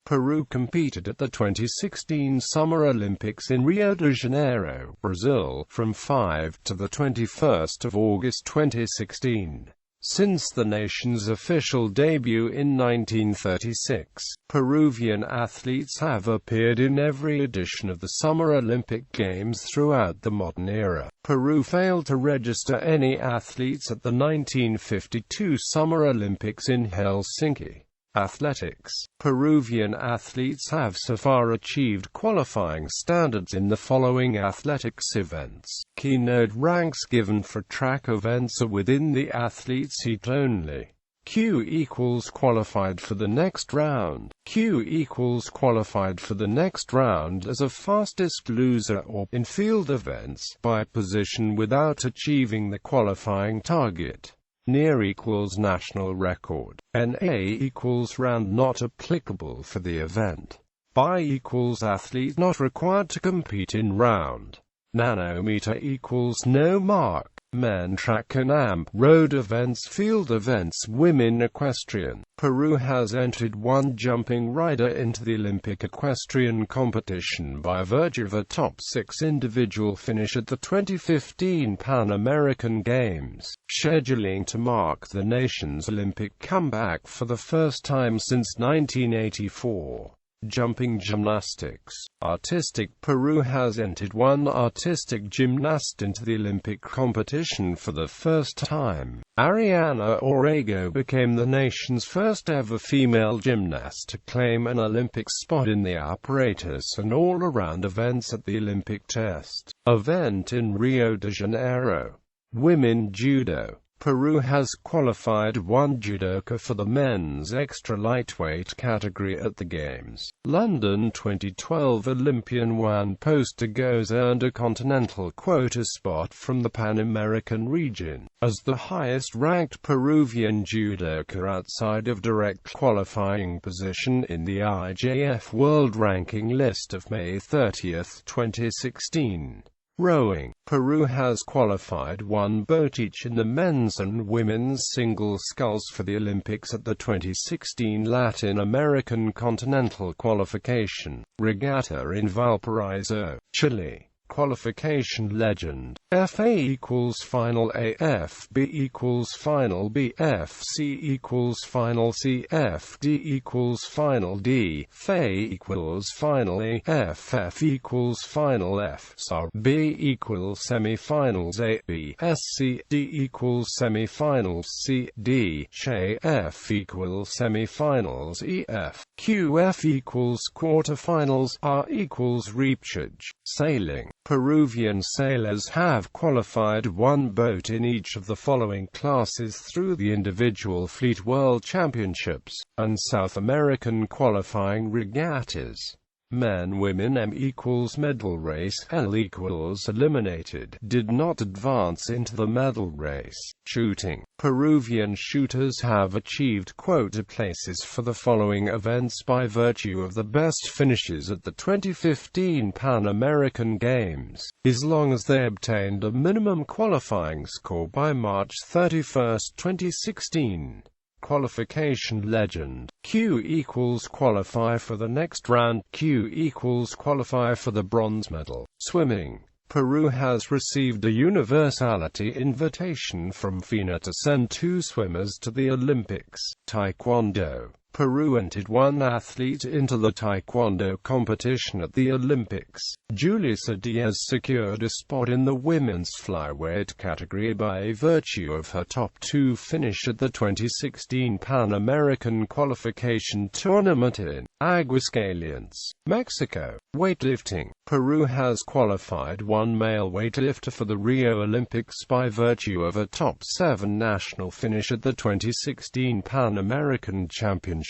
Peru competed at the 2016 Summer Olympics in Rio de Janeiro, Brazil, from 5 to the 21st of August 2016. Since the nation's official debut in 1936, Peruvian athletes have appeared in every edition of the Summer Olympic Games throughout the modern era. Peru failed to register any athletes at the 1952 Summer Olympics in Helsinki. Athletics. Peruvian athletes have so far achieved qualifying standards in the following athletics events. Keynote ranks given for track events are within the athlete's heat only. Q equals qualified for the next round. Q equals qualified for the next round as a fastest loser or, in field events, by position without achieving the qualifying target. Near equals national record. NA equals round not applicable for the event. By equals athlete not required to compete in round. Nanometer equals no mark. Men track and amp. Road events, field events, women equestrian. Peru has entered one jumping rider into the Olympic equestrian competition by virtue of a top 6 individual finish at the 2015 Pan American Games, scheduling to mark the nation's Olympic comeback for the first time since 1984. Jumping gymnastics. Artistic. Peru has entered one artistic gymnast into the Olympic competition for the first time. Ariana Orrego became the nation's first ever female gymnast to claim an Olympic spot in the apparatus and all-around events at the Olympic test event in Rio de Janeiro. Women judo. Peru has qualified one judoka for the men's extra lightweight category at the Games. London 2012 Olympian Juan Postigoes earned a continental quota spot from the Pan American region, as the highest-ranked Peruvian judoka outside of direct qualifying position in the IJF World Ranking List of May 30, 2016. Rowing. Peru has qualified one boat each in the men's and women's single sculls for the Olympics at the 2016 Latin American Continental Qualification Regatta in Valparaiso, Chile. Qualification legend. FA equals final A, FB equals final B, FC equals final C, FD equals final D, FA equals final E, FF equals final F, SAR B equals semi-finals A, B, SC D equals semi-finals C, D, SHE F equals semi-finals E, F, QF equals quarterfinals, R equals repechage. Sailing. Peruvian sailors have qualified one boat in each of the following classes through the individual Fleet World Championships and South American qualifying regattas. Men Women M equals medal race, L equals eliminated, did not advance into the medal race. Shooting. Peruvian shooters have achieved quota places for the following events by virtue of the best finishes at the 2015 Pan American Games, as long as they obtained a minimum qualifying score by March 31, 2016. Qualification legend. Q equals qualify for the next round. Q equals qualify for the bronze medal. Swimming. Peru has received a universality invitation from FINA to send 2 swimmers to the Olympics. Taekwondo. Peru entered one athlete into the Taekwondo competition at the Olympics. Julissa Diaz secured a spot in the women's flyweight category by virtue of her top 2 finish at the 2016 Pan American Qualification Tournament in Aguascalientes, Mexico. Weightlifting. Peru has qualified one male weightlifter for the Rio Olympics by virtue of a top 7 national finish at the 2016 Pan American Championships.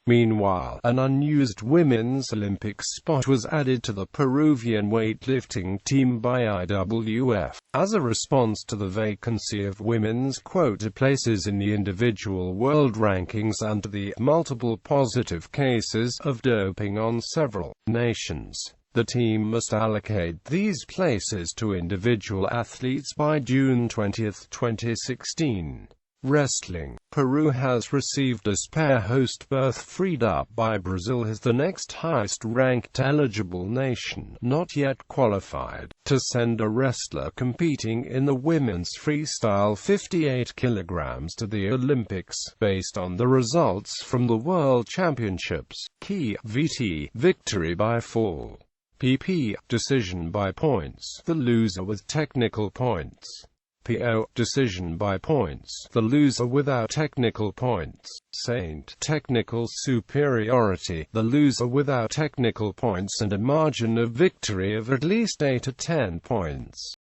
Meanwhile, an unused women's Olympic spot was added to the Peruvian weightlifting team by IWF, as a response to the vacancy of women's quota places in the individual world rankings and to the multiple positive cases of doping on several nations. The team must allocate these places to individual athletes by June 20, 2016. Wrestling. Peru has received a spare host berth freed up by Brazil as the next highest-ranked eligible nation, not yet qualified, to send a wrestler competing in the women's freestyle 58 kg to the Olympics, based on the results from the World Championships. Key: VT, victory by fall. PP, decision by points, the loser with technical points. PO, decision by points, the loser without technical points. Saint, technical superiority, the loser without technical points and a margin of victory of at least 8 to 10 points.